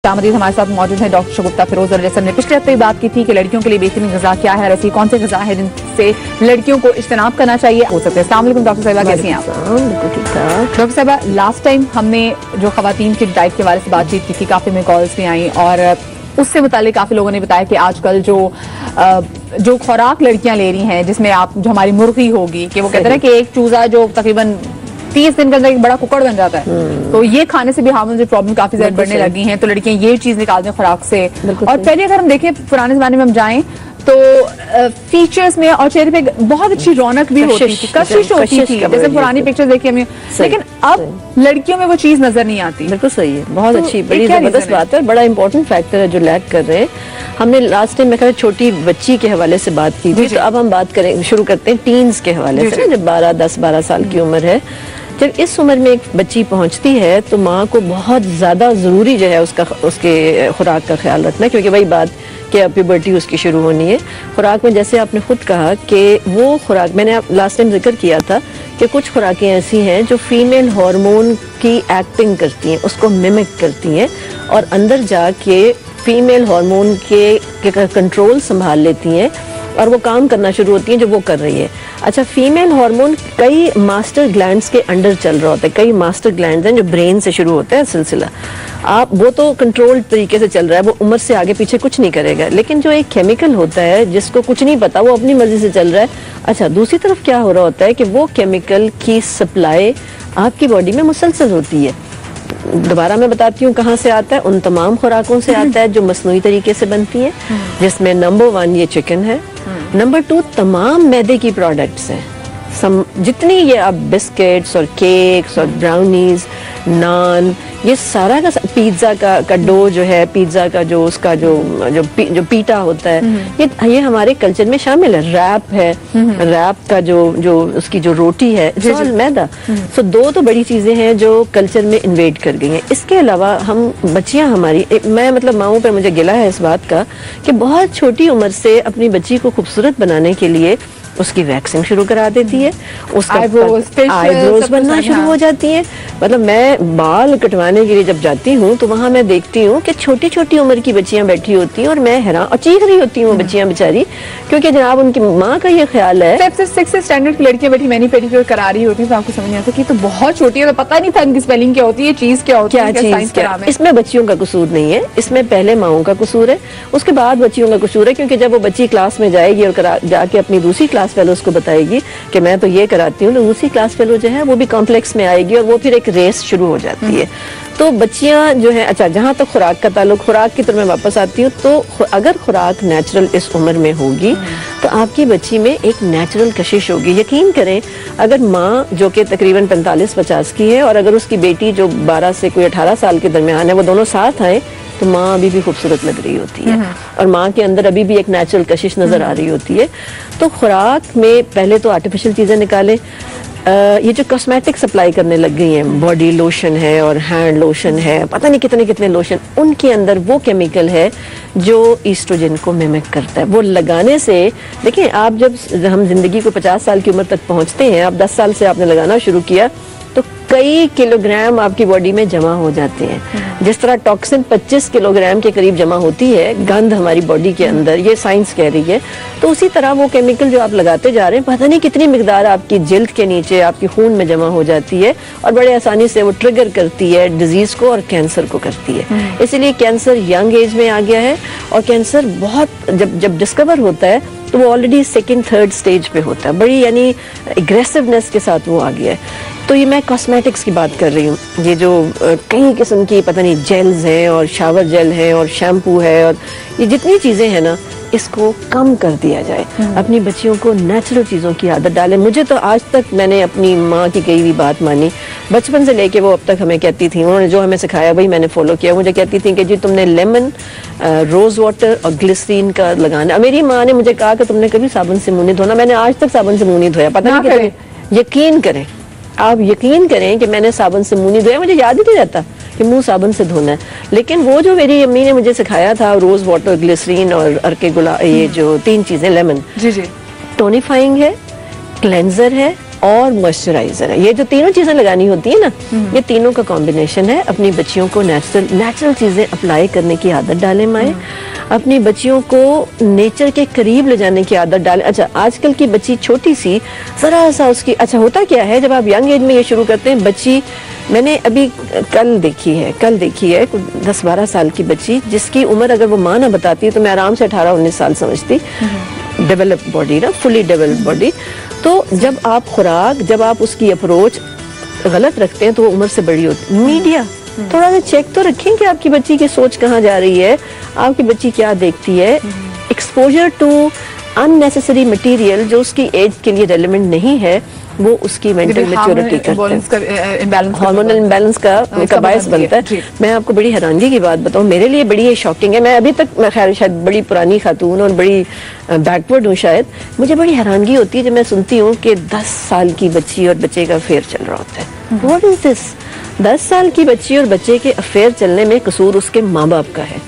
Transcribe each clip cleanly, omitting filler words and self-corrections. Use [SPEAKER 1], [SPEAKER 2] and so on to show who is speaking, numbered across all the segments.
[SPEAKER 1] मजीद हमारे साथ मौजूद है डॉक्टर शगुफ्ता फिरोज और जैसे हमने पिछले हफ्ते बात की थी कि लड़कियों के लिए बेहतरीन ग़िज़ा क्या है और ऐसी कौन सी ग़िज़ा है जिनसे लड़कियों को इज्तनाब करना चाहिए हो सकते हैं। अस्सलाम वालेकुम डॉक्टर साहिबा, कैसी हैं आप? डॉक्टर साहिबा, लास्ट टाइम हमने जो ख़वातीन की डाइट के बारे में बातचीत की थी, काफ़ी में कॉल्स भी आई और उससे मुतालिक काफ़ी लोगों ने बताया कि आजकल जो खुराक लड़कियां ले रही हैं, जिसमें आप जो हमारी मुर्गी होगी कि वो कहते हैं कि एक चूजा जो तकरीबन 30 दिन के अंदर एक बड़ा कुकड़ बन जाता है, तो ये खाने से भी हार्मोन प्रॉब्लम काफी ज्यादा बढ़ने लगी हैं। तो लड़कियां ये चीज निकालती हैं खुराक से। और पहले अगर हम देखें पुराने जमाने में हम जाएं तो फीचर्स में और चेहरे पे बहुत अच्छी रौनक भी होती थी, कशिश होती थी, जैसे पुरानी पिक्चर्स देखी हमने। लेकिन अब लड़कियों में वो चीज नजर नहीं आती।
[SPEAKER 2] बिल्कुल सही है, बहुत अच्छी बड़ी जबरदस्त बात है, बड़ा इंपॉर्टेंट फैक्टर है जो लैग कर रहे हैं। हमने लास्ट टाइम मैं छोटी बच्ची के हवाले से बात की थी, तो अब हम बात करें शुरू करते हैं टीन्स के हवाले से, जब 10-12 साल की उम्र है। जब इस उम्र में एक बच्ची पहुंचती है तो माँ को बहुत ज़्यादा ज़रूरी जो है उसके खुराक का ख्याल रखना, क्योंकि वही बात कि प्यूबर्टी उसकी शुरू होनी है। खुराक में जैसे आपने खुद कहा कि वो खुराक मैंने लास्ट टाइम जिक्र किया था कि कुछ खुराकें ऐसी हैं जो फीमेल हार्मोन की एक्टिंग करती हैं, उसको मिमिक करती हैं और अंदर जाके फीमेल हार्मोन के कंट्रोल संभाल लेती हैं और वो काम करना शुरू होती है जो वो कर रही है। अच्छा, फीमेल हार्मोन कई मास्टर ग्लैंड्स के अंडर चल रहा होता है, कई मास्टर ग्लैंड्स हैं जो ब्रेन से शुरू होता है सिलसिला। आप वो तो कंट्रोल तरीके से चल रहा है, वो उम्र से आगे पीछे कुछ नहीं करेगा। लेकिन जो एक केमिकल होता है जिसको कुछ नहीं पता, वो अपनी मर्जी से चल रहा है। अच्छा, दूसरी तरफ क्या हो रहा होता है कि वो केमिकल की सप्लाई आपकी बॉडी में मुसलसल होती है। दोबारा मैं बताती हूँ कहाँ से आता है, उन तमाम खुराकों से आता है जो मसनूई तरीके से बनती है, जिसमें नंबर 1 ये चिकन है, नंबर 2 तमाम मैदे की प्रोडक्ट्स हैं। जितनी ये आप बिस्किट्स और केक्स और ब्राउनीज, नान, ये सारा का पिज्जा का डो जो है, पिज्जा का जो उसका जो पीटा होता है, ये हमारे कल्चर में शामिल है। रैप है, रैप का जो उसकी जो रोटी है, मैदा। सो 2 तो बड़ी चीजें हैं जो कल्चर में इन्वेड कर गई हैं। इसके अलावा हम बच्चियां हमारी मैं मतलब माओं पे मुझे गिला है इस बात का कि बहुत छोटी उम्र से अपनी बच्ची को खूबसूरत बनाने के लिए उसकी वैक्सिंग शुरू करा देती है, उसका आईब्रोज बनना शुरू हो जाती है। मतलब मैं बाल कटवाने के लिए जब जाती हूँ तो वहाँ मैं देखती हूँ कि छोटी छोटी उम्र की बच्चियां बैठी होती हैं और मैं हैरान और चीख रही होती हूँ बच्चियां बेचारी, क्योंकि जनाब उनकी माँ का ये ख्याल है।
[SPEAKER 1] 6th स्टैंडर्ड की लड़कियां बैठी मैनी पेडिक्योर करा रही होती है, तो आपको समझ नहीं आता कि तो बहुत छोटी है, तो पता नहीं था इनकी स्पेलिंग क्या होती है, चीज क्या होती है, साइंस क्या है।
[SPEAKER 2] इसमें बच्चियों का कसूर नहीं है, इसमें पहले माओं का कसूर है, उसके बाद बच्चियों का कसूर है। क्योंकि जब वो बच्ची क्लास में जाएगी और जाके अपनी दूसरी क्लास फेलो उसको बताएगी कि मैं तो ये कराती हूँ, तो दूसरी क्लास फेलो जो है वो भी कॉम्प्लेक्स में आएगी और वो फिर एक रेस शुरू हो जाती है। तो बच्चियां जो है, अच्छा जहां तक खुराक का ताल्लुक, खुराक की तरफ मैं वापस आती हूँ, तो अगर खुराक नेचुरल इस उम्र में होगी तो आपकी बच्ची में एक नेचुरल कशिश होगी। यकीन करें, अगर माँ जो कि तकरीबन 45-50 की है और अगर उसकी बेटी जो 12 से कोई 18 साल के दरमियान है, वो दोनों साथ आए तो माँ अभी भी खूबसूरत लग रही होती है और माँ के अंदर अभी भी एक नेचुरल कशिश नजर आ रही होती है। तो खुराक में पहले तो आर्टिफिशियल चीजें निकालें। ये जो कॉस्मेटिक सप्लाई करने लग गई हैं, बॉडी लोशन है और हैंड लोशन है, पता नहीं कितने कितने लोशन, उनके अंदर वो केमिकल है जो ईस्ट्रोजन को मिमिक करता है। वो लगाने से देखिए, आप जब हम जिंदगी को 50 साल की उम्र तक पहुंचते हैं, आप 10 साल से आपने लगाना शुरू किया तो कई किलोग्राम आपकी बॉडी में जमा हो जाते हैं। जिस तरह टॉक्सिन 25 किलोग्राम के करीब जमा होती है, गंध हमारी बॉडी के अंदर, ये साइंस कह रही है, तो उसी तरह वो केमिकल जो आप लगाते जा रहे हैं, पता नहीं कितनी मिकदार आपकी जिल्द के नीचे, आपकी खून में जमा हो जाती है और बड़े आसानी से वो ट्रिगर करती है डिजीज को और कैंसर को करती है। इसीलिए कैंसर यंग एज में आ गया है और कैंसर बहुत जब डिस्कवर होता है तो वो ऑलरेडी 2nd-3rd स्टेज पे होता है, बड़ी यानी एग्रेसिवनेस के साथ वो आ गया है। तो ये मैं कॉस्मेटिक्स की बात कर रही हूँ, ये जो कई किस्म की पता नहीं जेल्स हैं और शावर जेल है और शैम्पू है और ये जितनी चीज़ें हैं ना, इसको कम कर दिया जाए। अपनी बच्चियों को नेचुरल चीज़ों की आदत डालें। मुझे तो आज तक मैंने अपनी माँ की कही हुई बात मानी, बचपन से लेके वो अब तक हमें कहती थी, उन्होंने जो हमें सिखाया वही मैंने फॉलो किया। मुझे कहती थी कि जी तुमने लेमन, रोज़ वाटर और ग्लिसरीन का लगाना। मेरी माँ ने मुझे कहा कि तुमने कभी साबुन से मुँह नहीं धोना। मैंने आज तक साबुन से मुँह नहीं धोया, पता नहीं कितने। यकीन करें, आप यकीन करें कि मैंने साबुन से मुँह नहीं धोया, मुझे याद ही नहीं रहता कि मुंह साबुन से धोना है। लेकिन वो जो मेरी अम्मी ने मुझे सिखाया था, रोज वाटर, ग्लिसरीन और अर्के गुलाब, ये जो 3 चीजें, लेमन,
[SPEAKER 1] जी जी,
[SPEAKER 2] टोनिफाइंग है, क्लेंजर है और मॉइस्चराइजर है। ये जो तीनों चीजें लगानी होती है ना, ये तीनों का कॉम्बिनेशन है। अपनी बच्चियों को नेचुरल चीजें अप्लाई करने की आदत डालें माएँ, अपनी बच्चियों को नेचर के करीब ले जाने की आदत डालें। अच्छा, आजकल की बच्ची छोटी सी जरा सा उसकी, अच्छा होता क्या है जब आप यंग एज में ये शुरू करते हैं, बच्ची मैंने अभी कल देखी है 10-12 साल की बच्ची जिसकी उम्र अगर वो माँ ना बताती है तो मैं आराम से 18-19 साल समझती, डेवलप्ड बॉडी ना, फुली डेवलप्ड बॉडी। तो जब आप खुराक, जब आप उसकी अप्रोच गलत रखते हैं तो वो उम्र से बड़ी होती है। मीडिया थोड़ा सा चेक तो रखें कि आपकी बच्ची की सोच कहाँ जा रही है, आपकी बच्ची क्या देखती है। एक्सपोजर टू अननेसेसरी मटेरियल जो उसकी एज के लिए रेलेवेंट नहीं है, वो उसकी मेंटल मैच्योरिटी करता है, हार्मोनल इम्बैलेंस का बायस बनता है। मैं आपको बड़ी हैरानगी की बात बताऊं, मेरे लिए बड़ी शॉकिंग है। मैं अभी तक, मैं खैर शायद बड़ी पुरानी खातून और बड़ी बैकवर्ड हूँ शायद, मुझे बड़ी हैरानगी होती है जब मैं सुनती हूँ कि 10 साल की बच्ची और बच्चे का अफेयर चल रहा होता है। What is this? 10 साल की बच्ची और बच्चे के अफेयर चलने में कसूर उसके माँ बाप का है।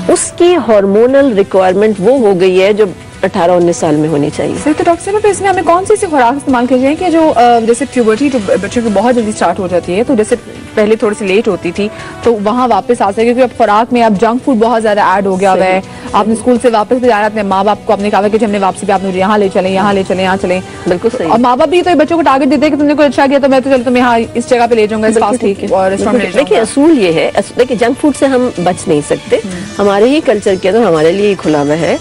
[SPEAKER 2] उसकी हार्मोनल रिक्वायरमेंट वो हो गई है जो 18-19 साल में होनी चाहिए।
[SPEAKER 1] सही। तो डॉक्टर साहब, इसमें हमें कौन सी ऐसी खुराक इस्तेमाल करनी चाहिए कि जो जैसे प्यूबर्टी तो बच्चों की बहुत जल्दी स्टार्ट हो जाती है, तो जैसे पहले थोड़ी सी लेट होती थी तो वहाँ वापस आ सके, क्योंकि अब खुराक में अब जंक फूड बहुत ज्यादा ऐड हो गया हुआ है। आपने स्कूल से वापस भी जाना, अपने माँ बाप को आपने कहा कि हमने वापसी पे आप मुझे यहाँ ले चले, यहाँ ले चले, यहाँ चले।
[SPEAKER 2] बिल्कुल सही।
[SPEAKER 1] और माँ बाप भी तो बच्चों को टारगेट देते हैं कि तुमने कोई अच्छा किया तो मैं तो चलो तुम्हें यहाँ इस जगह पे ले जाऊंगा, इस फास्ट फूड और रेस्टोरेंट में ले जाऊंगा।
[SPEAKER 2] देखिए असूल ये है, देखिए जंक फूड से हम बच नहीं सकते, हमारे ही कल्चर के अंदर हमारे लिए खुला हुआ है।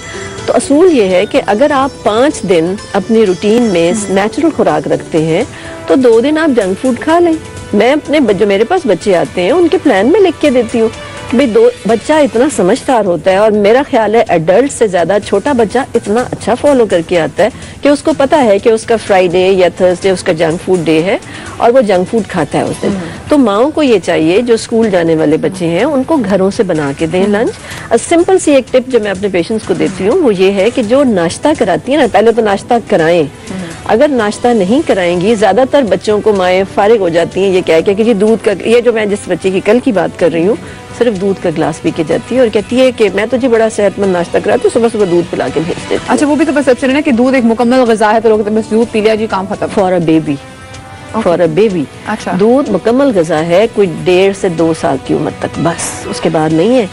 [SPEAKER 2] तो असूल ये है कि अगर आप 5 दिन अपनी रूटीन में नेचुरल खुराक रखते हैं तो 2 दिन आप जंक फूड खा लें। मैं अपने जो मेरे पास बच्चे आते हैं उनके प्लान में लिख के देती हूँ भाई, बच्चा इतना समझदार होता है और मेरा ख्याल है एडल्ट से ज्यादा छोटा बच्चा इतना अच्छा फॉलो करके आता है कि उसको पता है कि उसका फ्राइडे या थर्सडे उसका जंक फूड डे है और वो जंक फूड खाता है उस दिन। तो माओ को ये चाहिए जो स्कूल जाने वाले बच्चे हैं उनको घरों से बना के दें लंच। सिंपल सी एक टिप जो मैं अपने पेशेंट्स को देती हूँ वो ये है कि जो नाश्ता कराती है ना, पहले तो नाश्ता कराएं। अगर नाश्ता नहीं कराएंगी, ज्यादातर बच्चों को माएँ फारिग हो जाती हैं ये कह के कि जी दूध का, ये जो मैं जिस बच्चे की कल की बात कर रही हूँ, सिर्फ दूध का ग्लास पी के जाती है और कहती है कि मैं तुझे बड़ा सेहतमंद नाश्ता कराती हूँ, सुबह सुबह दूध पिला के भेज देती हूँ।
[SPEAKER 1] अच्छा, वो भी तो परसेप्शन है ना कि दूध एक मुकम्मल ग़िज़ा है, तो लोग बस दूध पी लिया जी काम खत्म।
[SPEAKER 2] फॉर अ बेबी
[SPEAKER 1] अच्छा,
[SPEAKER 2] दूध मुकम्मल ग़िज़ा है कोई 1.5 से 2 साल की उम्र तक, बस उसके बाद नहीं है।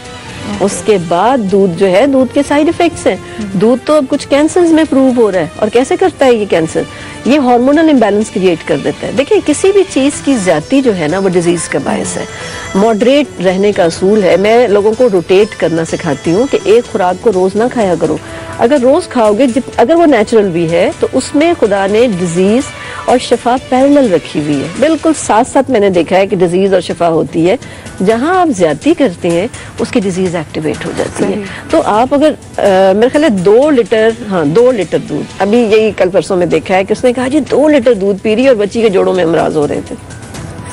[SPEAKER 2] उसके बाद दूध जो है, दूध के साइड इफेक्ट्स हैं। दूध तो अब कुछ कैंसर्स में प्रूव हो रहा है। और कैसे करता है ये कैंसर? ये हार्मोनल इम्बैलेंस क्रिएट कर देता है। देखिए किसी भी चीज़ की ज्यादती जो है ना वो डिजीज का बायस है। मॉडरेट रहने का असूल है। मैं लोगों को रोटेट करना सिखाती हूँ कि एक खुराक को रोज ना खाया करो। अगर रोज खाओगे, अगर वो नेचुरल भी है तो उसमें खुदा ने डिजीज और शफा पैरेलल रखी हुई है। बिल्कुल साथ साथ मैंने देखा है कि डिजीज और शफा होती है। जहां आप ज्यादती करते हैं उसकी डिजीज एक्टिवेट हो जाती है। तो आप अगर मेरे ख्याल है 2 लीटर दूध, अभी यही कल परसों में देखा है कि उसने कहा जी 2 लीटर दूध पी रही और बच्ची के जोड़ों में अमराज हो रहे थे।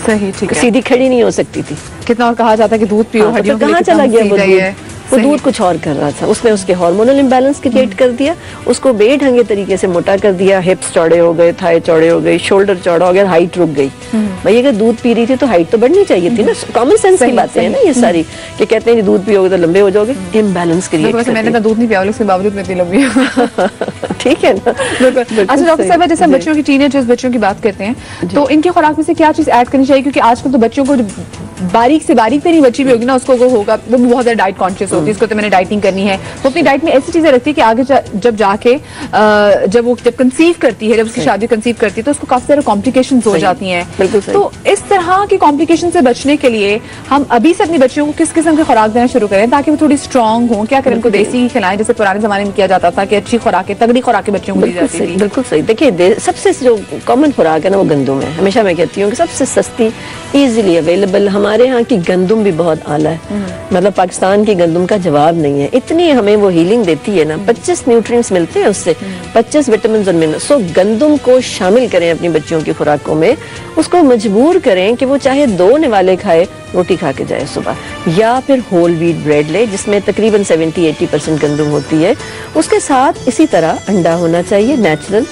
[SPEAKER 1] सही, ठीक है।
[SPEAKER 2] सीधी खड़ी नहीं हो सकती थी।
[SPEAKER 1] कितना और कहा जाता है कि दूध पियो, हड्डियों के लिए
[SPEAKER 2] कहाँ चला गया वो दूध? वो
[SPEAKER 1] सही।
[SPEAKER 2] दूध कुछ और कर रहा था। उसने उसके हार्मोनल इम्बैलेंस क्रिएट कर दिया, उसको बेढंगे तरीके से मोटा कर दिया। हिप्स चौड़े हो गए, थाई चौड़े हो गए, शोल्डर चौड़ा हो गया, हाइट रुक गई। भाई अगर दूध पी रही थी तो हाइट तो बढ़नी चाहिए थी ना। कॉमन सेंस की बातें हैं ना ये सारी, कि कहते हैं कि दूध पियोगे तो लंबे हो जाओगे। इम्बैलेंस क्रिएट कर
[SPEAKER 1] मैंने तो दूध नहीं पिया, उसके बावजूद मैं इतनी लंबी हूं।
[SPEAKER 2] ठीक है ना।
[SPEAKER 1] अच्छा डॉक्टर साहब, जैसे हम बच्चों की टीनेजर्स बच्चों की बात करते हैं तो इनकी खुराक में से क्या चीज ऐड करनी चाहिए? क्योंकि आजकल तो बच्चों को बारीक से बारीक तेरी बच्ची भी होगी ना, उसको होगा, वो बहुत ज्यादा डाइट कॉन्शियस होती है, उसको तो मैंने डाइटिंग करनी है, तो अपनी डाइट में ऐसी चीजें रखती है कि आगे जब जाके जब कंसीव करती है, जब उसकी शादी कंसीव करती है तो उसको काफी सारे कॉम्प्लिकेशंस हो जाती हैं। तो इस तरह की कॉम्प्लिकेशन से बचने के लिए हम अभी से अपनी बच्चियों को किस किस्म की खुराक देना शुरू करें ताकि वो थोड़ी स्ट्रांग हो? क्या करें? उनको देसी खिलाएं जैसे पुराने जमाने में किया जाता था कि अच्छी खुराकें, तगड़ी खुराकें बच्चों को दी जाती थी।
[SPEAKER 2] बिल्कुल सही। देखिए सबसे जो कॉमन खुराक है ना वो गंदुम है। हमेशा मैं कहती हूँ कि सबसे सस्ती, इजीली अवेलेबल। हमारे यहाँ की गंदुम भी बहुत आला है, मतलब पाकिस्तान की गंदुम का जवाब नहीं है। इतनी हमें वो हीलिंग देती है ना, 25 न्यूट्रिएंट्स मिलते हैं उससे, 25 विटामिन और मिनरल्स। सो गंदुम को शामिल करें अपनी बच्चियों की खुराकों में। उसको मजबूर करें कि वो चाहे 2 निवाले खाए, रोटी खा के जाए सुबह, या फिर होल व्हीट ब्रेड ले जिसमें तकरीबन 70-80% गंदुम होती है। उसके साथ इसी तरह अंडा होना चाहिए नेचुरल,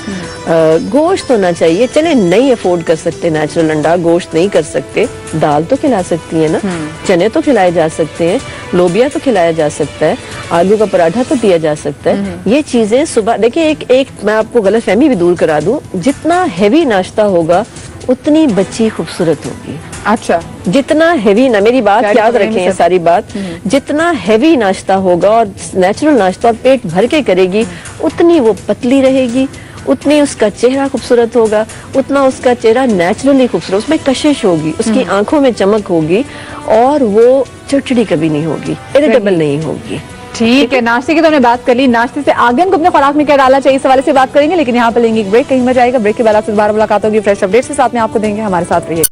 [SPEAKER 2] गोश्त होना चाहिए। चले नहीं अफोर्ड कर सकते नेचुरल अंडा, गोश्त नहीं कर सकते, दाल तो खिला सकती है ना, चने तो खिलाए जा सकते हैं, लोबिया तो खिलाया जा सकता है, आलू का पराठा तो दिया जा सकता है। ये चीजें सुबह देखिए, एक मैं आपको गलतफहमी भी दूर करा दूं, जितना हैवी नाश्ता होगा उतनी बच्ची खूबसूरत होगी।
[SPEAKER 1] अच्छा,
[SPEAKER 2] जितना हैवी ना, मेरी बात
[SPEAKER 1] Carry
[SPEAKER 2] याद
[SPEAKER 1] करेंगे
[SPEAKER 2] रखें ये
[SPEAKER 1] सब।
[SPEAKER 2] सारी बात, जितना हैवी नाश्ता होगा और नेचुरल नाश्ता और पेट भर के करेगी, उतनी वो पतली रहेगी, उतनी उसका चेहरा खूबसूरत होगा, उतना उसका चेहरा नेचुरली खूबसूरत, उसमें कशिश होगी, उसकी आंखों में चमक होगी और वो चिड़चिड़ी कभी नहीं होगी, इरिटेबल नहीं होगी।
[SPEAKER 1] ठीक है। नाश्ते की तो हमने बात कर ली, नाश्ते से आगे हमको अपने खुराक में क्या डालना चाहिए इस हवाले से बात करेंगे, लेकिन यहाँ पे लेंगे एक ब्रेक। कहीं मजा आएगा, ब्रेक के बाद आपसे दोबारा मुलाकात होगी फ्रेश अपडेट्स के साथ में, आपको देंगे, हमारे साथ रहिए।